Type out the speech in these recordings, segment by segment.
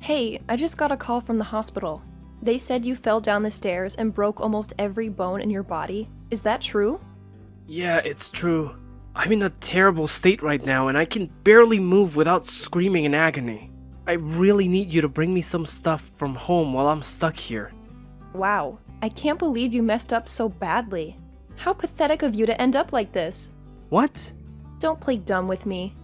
Hey, I just got a call from the hospital. They said you fell down the stairs and broke almost every bone in your body. Is that true? Yeah, it's true. I'm in a terrible state right now and I can barely move without screaming in agony. I really need you to bring me some stuff from home while I'm stuck here. Wow, I can't believe you messed up so badly. How pathetic of you to end up like this. What? Don't play dumb with me.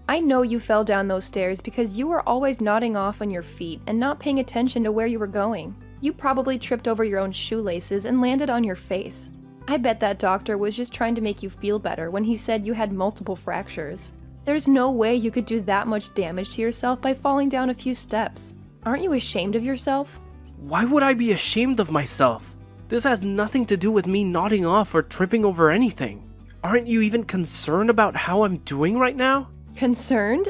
I know you fell down those stairs because you were always nodding off on your feet and not paying attention to where you were going. You probably tripped over your own shoelaces and landed on your face. I bet that doctor was just trying to make you feel better when he said you had multiple fractures. There's no way you could do that much damage to yourself by falling down a few steps. Aren't you ashamed of yourself? Why would I be ashamed of myself? This has nothing to do with me nodding off or tripping over anything. Aren't you even concerned about how I'm doing right now? Concerned?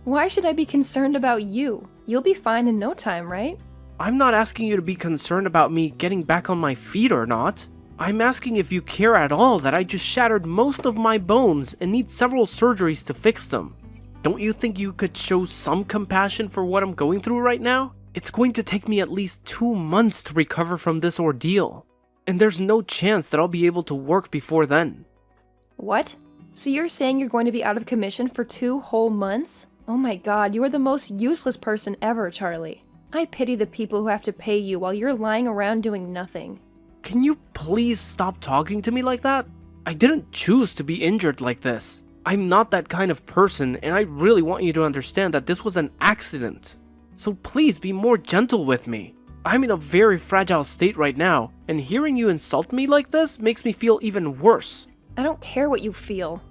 Why should I be concerned about you? You'll be fine in no time, right? I'm not asking you to be concerned about me getting back on my feet or not. I'm asking if you care at all that I just shattered most of my bones and need several surgeries to fix them. Don't you think you could show some compassion for what I'm going through right now? It's going to take me at least 2 months to recover from this ordeal. And there's no chance that I'll be able to work before then. What? So you're saying you're going to be out of commission for 2 whole months? Oh my god, you are the most useless person ever, Charlie. I pity the people who have to pay you while you're lying around doing nothing. Can you please stop talking to me like that? I didn't choose to be injured like this. I'm not that kind of person, and I really want you to understand that this was an accident. So please be more gentle with me. I'm in a very fragile state right now, and hearing you insult me like this makes me feel even worse. I don't care what you feel.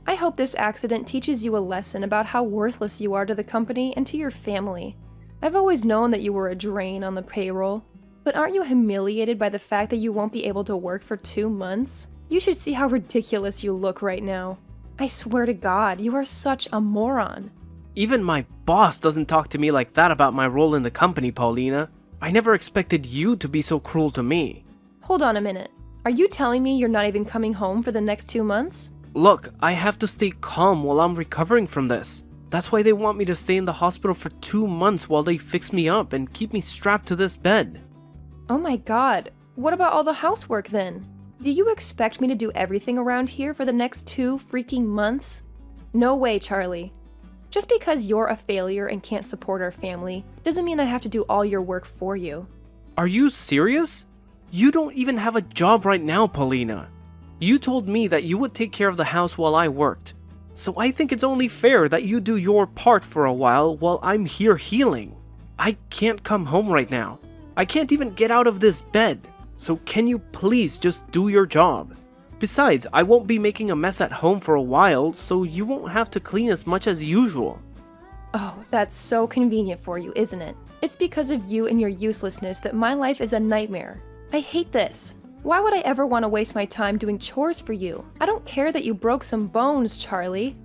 I hope this accident teaches you a lesson about how worthless you are to the company and to your family. I've always known that you were a drain on the payroll. But aren't you humiliated by the fact that you won't be able to work for 2 months? You should see how ridiculous you look right now. I swear to God, you are such a moron. Even my boss doesn't talk to me like that about my role in the company, Paulina. I never expected you to be so cruel to me. Hold on a minute. Are you telling me you're not even coming home for the next 2 months? Look, I have to stay calm while I'm recovering from this. That's why they want me to stay in the hospital for 2 months while they fix me up and keep me strapped to this bed. Oh my god, what about all the housework then? Do you expect me to do everything around here for the next 2 freaking months? No way, Charlie. Just because you're a failure and can't support our family doesn't mean I have to do all your work for you. Are you serious? You don't even have a job right now, Paulina. You told me that you would take care of the house while I worked. So I think it's only fair that you do your part for a while I'm here healing. I can't come home right now. I can't even get out of this bed, so can you please just do your job? Besides, I won't be making a mess at home for a while, so you won't have to clean as much as usual. Oh, that's so convenient for you, isn't it? It's because of you and your uselessness that my life is a nightmare. I hate this. Why would I ever want to waste my time doing chores for you? I don't care that you broke some bones, Charlie.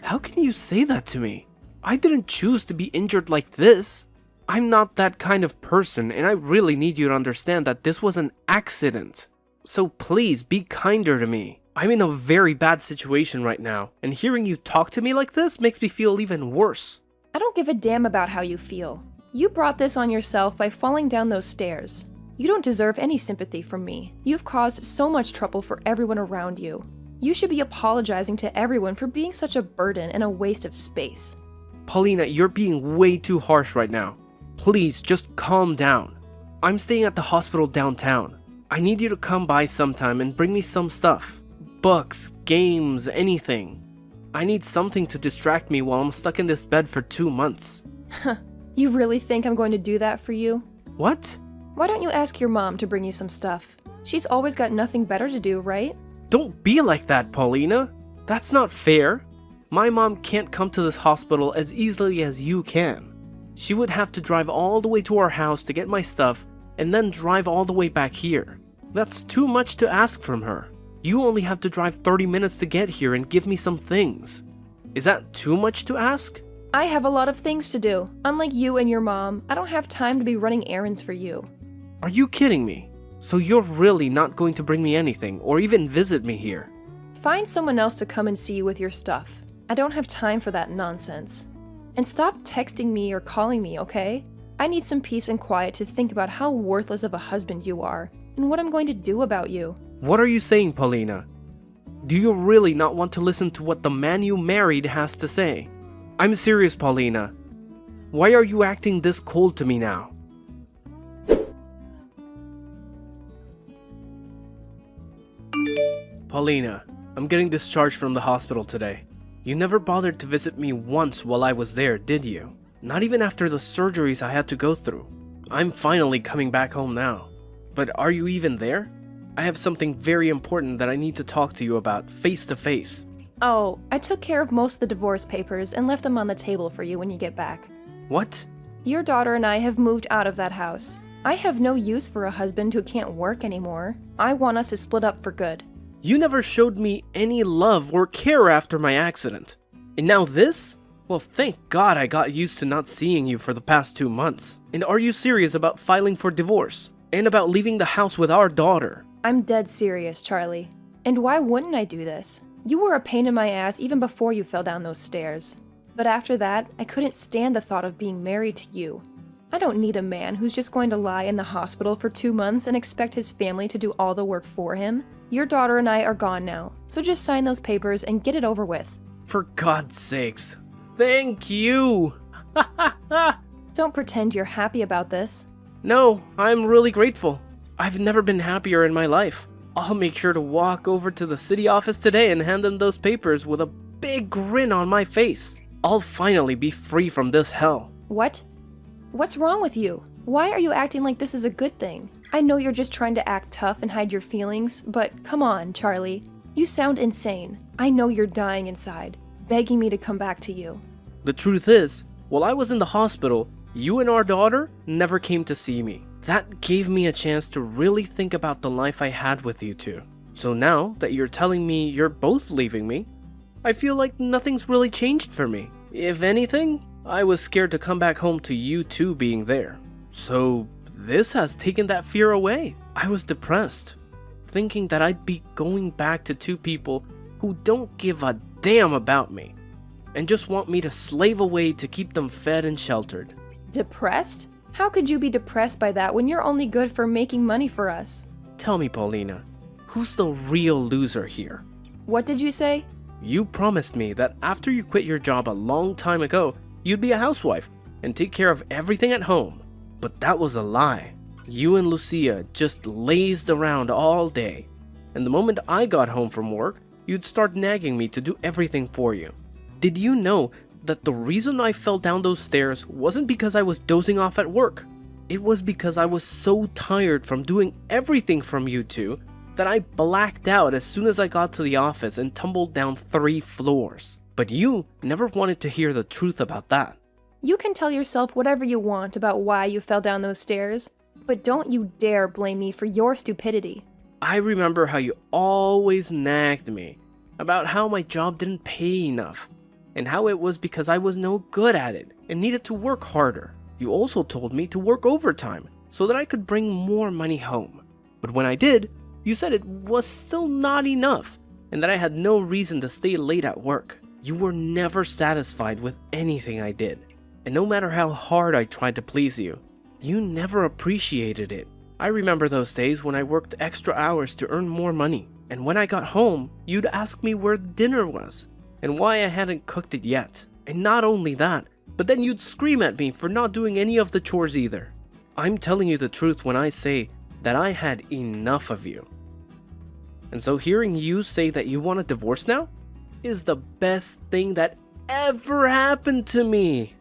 How can you say that to me? I didn't choose to be injured like this. I'm not that kind of person, and I really need you to understand that this was an accident. So please, be kinder to me. I'm in a very bad situation right now, and hearing you talk to me like this makes me feel even worse. I don't give a damn about how you feel. You brought this on yourself by falling down those stairs. You don't deserve any sympathy from me. You've caused so much trouble for everyone around you. You should be apologizing to everyone for being such a burden and a waste of space. Paulina, you're being way too harsh right now. Please, just calm down. I'm staying at the hospital downtown. I need you to come by sometime and bring me some stuff. Books, games, anything. I need something to distract me while I'm stuck in this bed for 2 months. You really think I'm going to do that for you? What? Why don't you ask your mom to bring you some stuff? She's always got nothing better to do, right? Don't be like that, Paulina. That's not fair. My mom can't come to this hospital as easily as you can. She would have to drive all the way to our house to get my stuff and then drive all the way back here. That's too much to ask from her. You only have to drive 30 minutes to get here and give me some things. Is that too much to ask? I have a lot of things to do. Unlike you and your mom, I don't have time to be running errands for you. Are you kidding me? So you're really not going to bring me anything or even visit me here? Find someone else to come and see you with your stuff. I don't have time for that nonsense. And stop texting me or calling me, okay? I need some peace and quiet to think about how worthless of a husband you are, and what I'm going to do about you. What are you saying, Paulina? Do you really not want to listen to what the man you married has to say? I'm serious, Paulina. Why are you acting this cold to me now? Paulina, I'm getting discharged from the hospital today. You never bothered to visit me once while I was there, did you? Not even after the surgeries I had to go through. I'm finally coming back home now. But are you even there? I have something very important that I need to talk to you about face to face. Oh, I took care of most of the divorce papers and left them on the table for you when you get back. What? Your daughter and I have moved out of that house. I have no use for a husband who can't work anymore. I want us to split up for good. You never showed me any love or care after my accident. And now this? Well, thank God I got used to not seeing you for the past 2 months. And are you serious about filing for divorce? And about leaving the house with our daughter? I'm dead serious, Charlie. And why wouldn't I do this? You were a pain in my ass even before you fell down those stairs. But after that, I couldn't stand the thought of being married to you. I don't need a man who's just going to lie in the hospital for 2 months and expect his family to do all the work for him. Your daughter and I are gone now, so just sign those papers and get it over with. For God's sakes. Thank you! Don't pretend you're happy about this. No, I'm really grateful. I've never been happier in my life. I'll make sure to walk over to the city office today and hand them those papers with a big grin on my face. I'll finally be free from this hell. What? What's wrong with you? Why are you acting like this is a good thing? I know you're just trying to act tough and hide your feelings, but come on, Charlie. You sound insane. I know you're dying inside, begging me to come back to you. The truth is, while I was in the hospital, you and our daughter never came to see me. That gave me a chance to really think about the life I had with you two. So now that you're telling me you're both leaving me, I feel like nothing's really changed for me. If anything, I was scared to come back home to you two being there. So this has taken that fear away. I was depressed, thinking that I'd be going back to two people who don't give a damn about me and just want me to slave away to keep them fed and sheltered. Depressed? How could you be depressed by that when you're only good for making money for us? Tell me, Paulina, who's the real loser here? What did you say? You promised me that after you quit your job a long time ago, you'd be a housewife and take care of everything at home. But that was a lie. You and Lucia just lazed around all day. And the moment I got home from work, you'd start nagging me to do everything for you. Did you know that the reason I fell down those stairs wasn't because I was dozing off at work? It was because I was so tired from doing everything from you two that I blacked out as soon as I got to the office and tumbled down 3 floors. But you never wanted to hear the truth about that. You can tell yourself whatever you want about why you fell down those stairs, but don't you dare blame me for your stupidity. I remember how you always nagged me about how my job didn't pay enough, and how it was because I was no good at it and needed to work harder. You also told me to work overtime so that I could bring more money home. But when I did, you said it was still not enough and that I had no reason to stay late at work. You were never satisfied with anything I did. And no matter how hard I tried to please you, you never appreciated it. I remember those days when I worked extra hours to earn more money. And when I got home, you'd ask me where dinner was and why I hadn't cooked it yet. And not only that, but then you'd scream at me for not doing any of the chores either. I'm telling you the truth when I say that I had enough of you. And so hearing you say that you want a divorce now is the best thing that ever happened to me.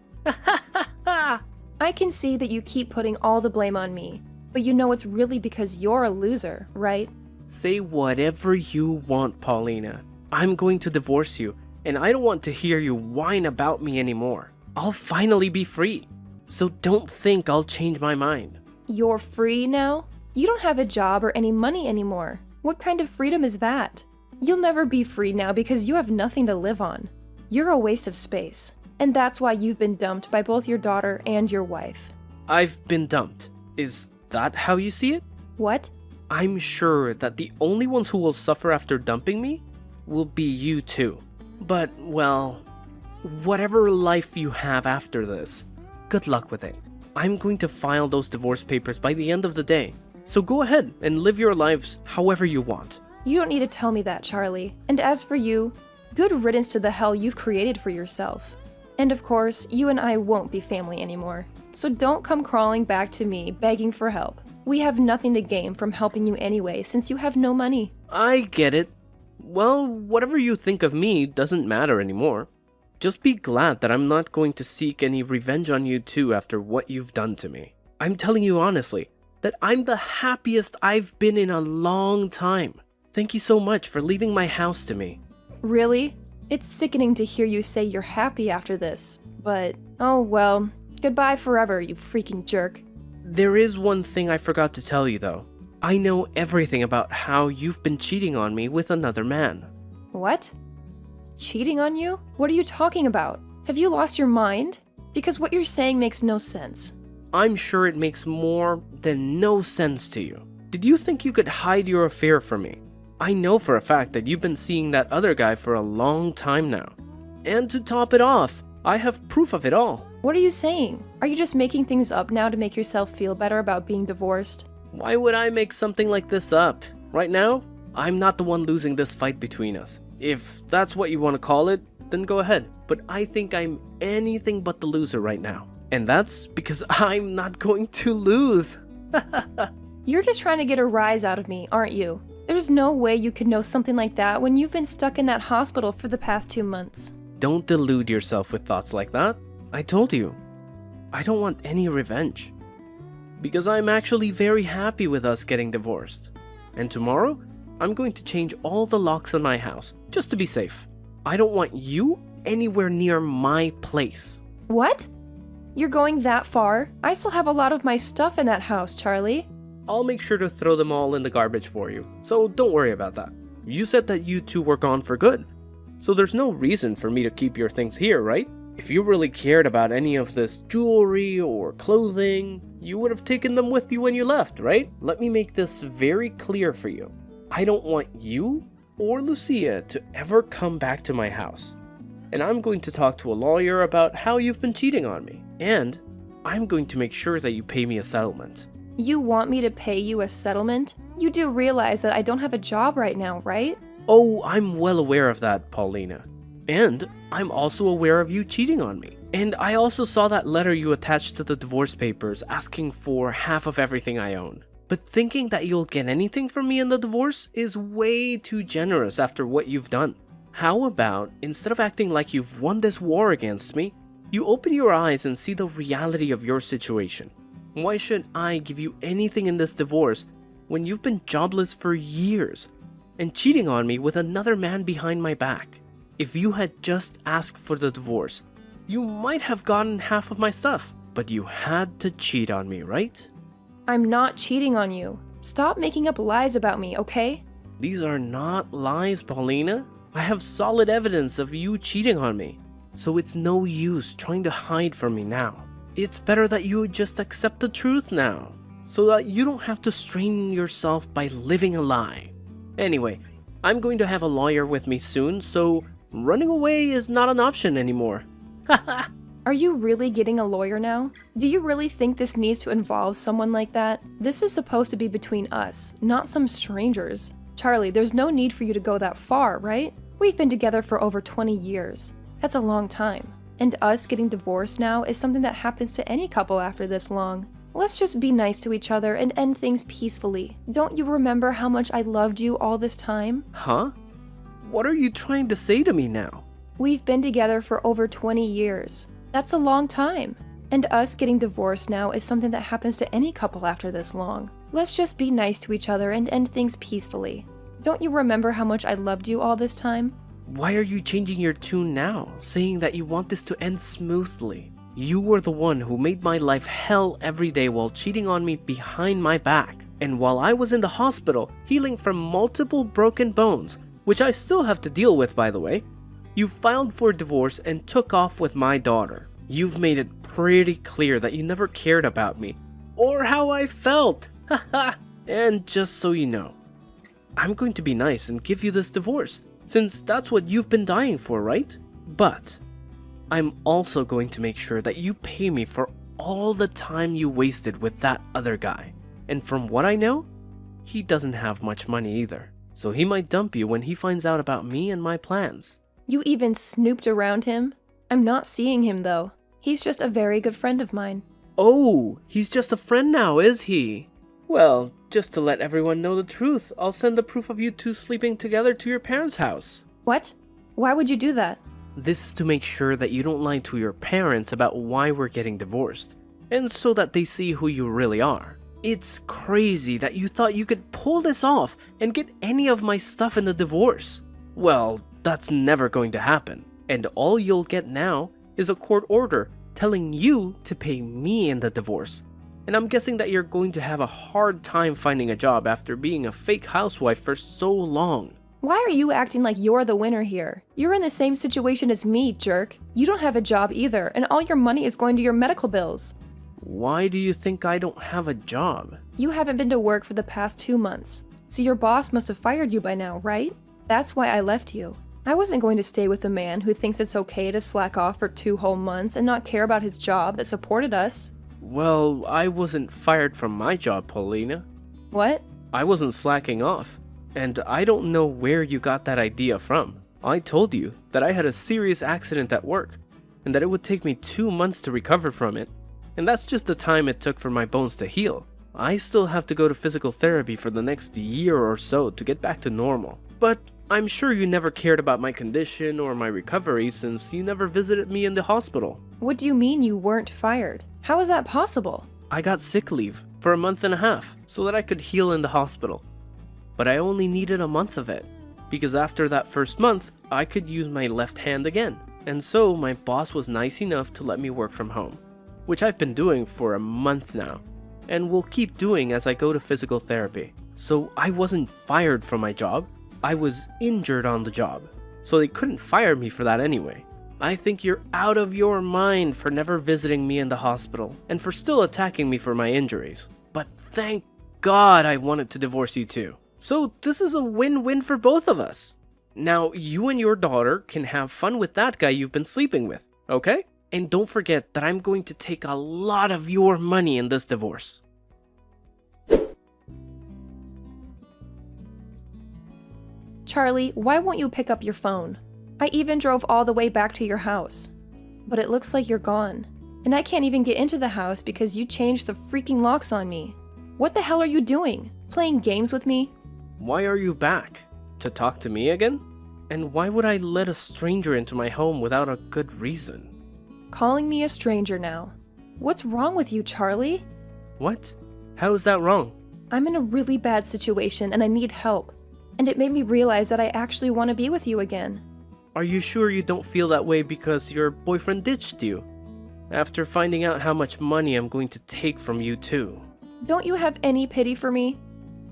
I can see that you keep putting all the blame on me, but you know it's really because you're a loser, right? Say whatever you want, Paulina. I'm going to divorce you, and I don't want to hear you whine about me anymore. I'll finally be free, so don't think I'll change my mind. You're free now? You don't have a job or any money anymore. What kind of freedom is that? You'll never be free now because you have nothing to live on. You're a waste of space, and that's why you've been dumped by both your daughter and your wife. I've been dumped. Is that how you see it? What? I'm sure that the only ones who will suffer after dumping me will be you two. But, well, whatever life you have after this, good luck with it. I'm going to file those divorce papers by the end of the day. So go ahead and live your lives however you want. You don't need to tell me that, Charlie. And as for you, good riddance to the hell you've created for yourself. And of course, you and I won't be family anymore. So don't come crawling back to me begging for help. We have nothing to gain from helping you anyway since you have no money. I get it. Well, whatever you think of me doesn't matter anymore. Just be glad that I'm not going to seek any revenge on you too after what you've done to me. I'm telling you honestly that I'm the happiest I've been in a long time. Thank you so much for leaving my house to me. Really? It's sickening to hear you say you're happy after this, but oh well, goodbye forever, you freaking jerk. There is one thing I forgot to tell you though. I know everything about how you've been cheating on me with another man. What? Cheating on you? What are you talking about? Have you lost your mind? Because what you're saying makes no sense. I'm sure it makes more than no sense to you. Did you think you could hide your affair from me? I know for a fact that you've been seeing that other guy for a long time now. And to top it off, I have proof of it all. What are you saying? Are you just making things up now to make yourself feel better about being divorced? Why would I make something like this up? Right now, I'm not the one losing this fight between us. If that's what you want to call it, then go ahead. But I think I'm anything but the loser right now. And that's because I'm not going to lose. You're just trying to get a rise out of me, aren't you? There's no way you could know something like that when you've been stuck in that hospital for the past 2 months. Don't delude yourself with thoughts like that. I told you, I don't want any revenge. Because I'm actually very happy with us getting divorced. And tomorrow, I'm going to change all the locks on my house, just to be safe. I don't want you anywhere near my place. What? You're going that far? I still have a lot of my stuff in that house, Charlie. I'll make sure to throw them all in the garbage for you, so don't worry about that. You said that you two were gone for good, so there's no reason for me to keep your things here, right? If you really cared about any of this jewelry or clothing, you would have taken them with you when you left, right? Let me make this very clear for you. I don't want you or Lucia to ever come back to my house. And I'm going to talk to a lawyer about how you've been cheating on me. And I'm going to make sure that you pay me a settlement. You want me to pay you a settlement? You do realize that I don't have a job right now, right? Oh, I'm well aware of that, Paulina. And I'm also aware of you cheating on me. And I also saw that letter you attached to the divorce papers asking for half of everything I own. But thinking that you'll get anything from me in the divorce is way too generous after what you've done. How about, instead of acting like you've won this war against me, you open your eyes and see the reality of your situation? Why should I give you anything in this divorce when you've been jobless for years and cheating on me with another man behind my back? If you had just asked for the divorce, you might have gotten half of my stuff, but you had to cheat on me, right? I'm not cheating on you. Stop making up lies about me, okay? These are not lies, Paulina. I have solid evidence of you cheating on me, so it's no use trying to hide from me now. It's better that you just accept the truth now, so that you don't have to strain yourself by living a lie. Anyway, I'm going to have a lawyer with me soon, so running away is not an option anymore. Are you really getting a lawyer now? Do you really think this needs to involve someone like that? This is supposed to be between us, not some strangers. Charlie, there's no need for you to go that far, right? We've been together for over 20 years. That's a long time. And us getting divorced now is something that happens to any couple after this long. Let's just be nice to each other and end things peacefully. Don't you remember how much I loved you all this time? Huh? What are you trying to say to me now? We've been together for over 20 years. That's a long time. And us getting divorced now is something that happens to any couple after this long. Let's just be nice to each other and end things peacefully. Don't you remember how much I loved you all this time? Why are you changing your tune now, saying that you want this to end smoothly? You were the one who made my life hell every day while cheating on me behind my back. And while I was in the hospital, healing from multiple broken bones, which I still have to deal with, by the way, you filed for divorce and took off with my daughter. You've made it pretty clear that you never cared about me, or how I felt. Haha. And just so you know, I'm going to be nice and give you this divorce, since that's what you've been dying for, right? But I'm also going to make sure that you pay me for all the time you wasted with that other guy. And from what I know, he doesn't have much money either. So he might dump you when he finds out about me and my plans. You even snooped around him? I'm not seeing him though. He's just a very good friend of mine. Oh, he's just a friend now, is he? Well, just to let everyone know the truth, I'll send the proof of you two sleeping together to your parents' house. What? Why would you do that? This is to make sure that you don't lie to your parents about why we're getting divorced, and so that they see who you really are. It's crazy that you thought you could pull this off and get any of my stuff in the divorce. Well, that's never going to happen, and all you'll get now is a court order telling you to pay me in the divorce. And I'm guessing that you're going to have a hard time finding a job after being a fake housewife for so long. Why are you acting like you're the winner here? You're in the same situation as me, jerk. You don't have a job either, and all your money is going to your medical bills. Why do you think I don't have a job? You haven't been to work for the past 2 months, so your boss must have fired you by now, right? That's why I left you. I wasn't going to stay with a man who thinks it's okay to slack off for 2 whole months and not care about his job that supported us. Well, I wasn't fired from my job, Paulina. What? I wasn't slacking off. And I don't know where you got that idea from. I told you that I had a serious accident at work, and that it would take me 2 months to recover from it. And that's just the time it took for my bones to heal. I still have to go to physical therapy for the next year or so to get back to normal. But I'm sure you never cared about my condition or my recovery since you never visited me in the hospital. What do you mean you weren't fired? How is that possible? I got sick leave for 1.5 months so that I could heal in the hospital. But I only needed a month of it, because after that first month, I could use my left hand again. And so my boss was nice enough to let me work from home, which I've been doing for a month now, and will keep doing as I go to physical therapy. So I wasn't fired from my job, I was injured on the job, so they couldn't fire me for that anyway. I think you're out of your mind for never visiting me in the hospital, and for still attacking me for my injuries. But thank God I wanted to divorce you too. So this is a win-win for both of us. Now you and your daughter can have fun with that guy you've been sleeping with, okay? And don't forget that I'm going to take a lot of your money in this divorce. Charlie, why won't you pick up your phone? I even drove all the way back to your house. But it looks like you're gone. And I can't even get into the house because you changed the freaking locks on me. What the hell are you doing? Playing games with me? Why are you back? To talk to me again? And why would I let a stranger into my home without a good reason? Calling me a stranger now. What's wrong with you, Charlie? What? How is that wrong? I'm in a really bad situation and I need help. And it made me realize that I actually want to be with you again. Are you sure you don't feel that way because your boyfriend ditched you? After finding out how much money I'm going to take from you too. Don't you have any pity for me?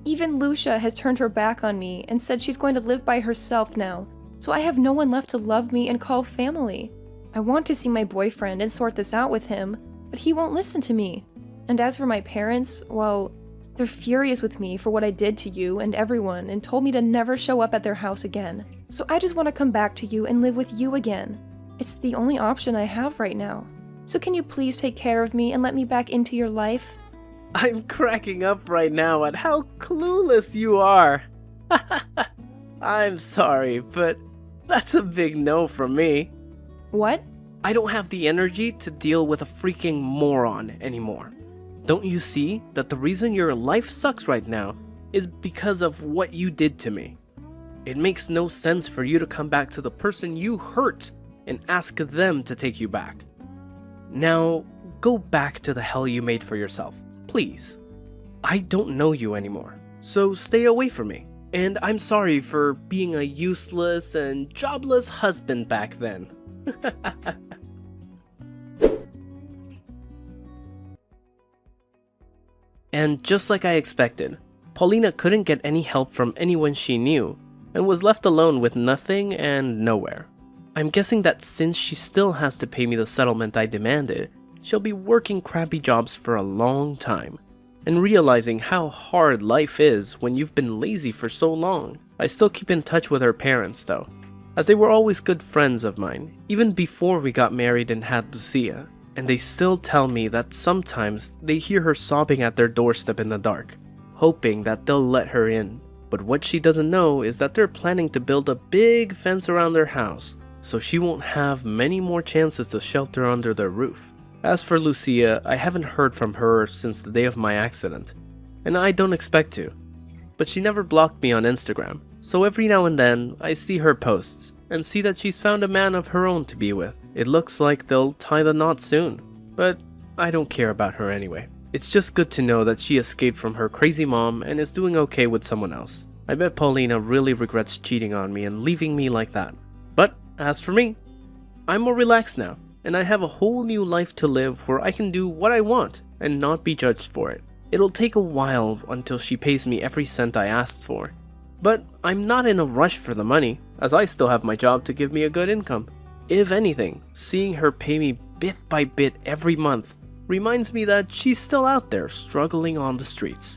Even Lucia has turned her back on me and said she's going to live by herself now, so I have no one left to love me and call family. I want to see my boyfriend and sort this out with him, but he won't listen to me. And as for my parents, well, they're furious with me for what I did to you and everyone and told me to never show up at their house again. So I just want to come back to you and live with you again. It's the only option I have right now. So can you please take care of me and let me back into your life? I'm cracking up right now at how clueless you are. I'm sorry, but that's a big no from me. What? I don't have the energy to deal with a freaking moron anymore. Don't you see that the reason your life sucks right now is because of what you did to me? It makes no sense for you to come back to the person you hurt and ask them to take you back. Now, go back to the hell you made for yourself. Please. I don't know you anymore, so stay away from me. And I'm sorry for being a useless and jobless husband back then. And just like I expected, Paulina couldn't get any help from anyone she knew and was left alone with nothing and nowhere. I'm guessing that since she still has to pay me the settlement I demanded, she'll be working crappy jobs for a long time, and realizing how hard life is when you've been lazy for so long. I still keep in touch with her parents though, as they were always good friends of mine, even before we got married and had Lucia, and they still tell me that sometimes they hear her sobbing at their doorstep in the dark, hoping that they'll let her in. But what she doesn't know is that they're planning to build a big fence around their house, so she won't have many more chances to shelter under their roof. As for Lucia, I haven't heard from her since the day of my accident, and I don't expect to. But she never blocked me on Instagram, so every now and then I see her posts and see that she's found a man of her own to be with. It looks like they'll tie the knot soon, but I don't care about her anyway. It's just good to know that she escaped from her crazy mom and is doing okay with someone else. I bet Paulina really regrets cheating on me and leaving me like that. But as for me, I'm more relaxed now, and I have a whole new life to live where I can do what I want and not be judged for it. It'll take a while until she pays me every cent I asked for, but I'm not in a rush for the money, as I still have my job to give me a good income. If anything, seeing her pay me bit by bit every month reminds me that she's still out there struggling on the streets.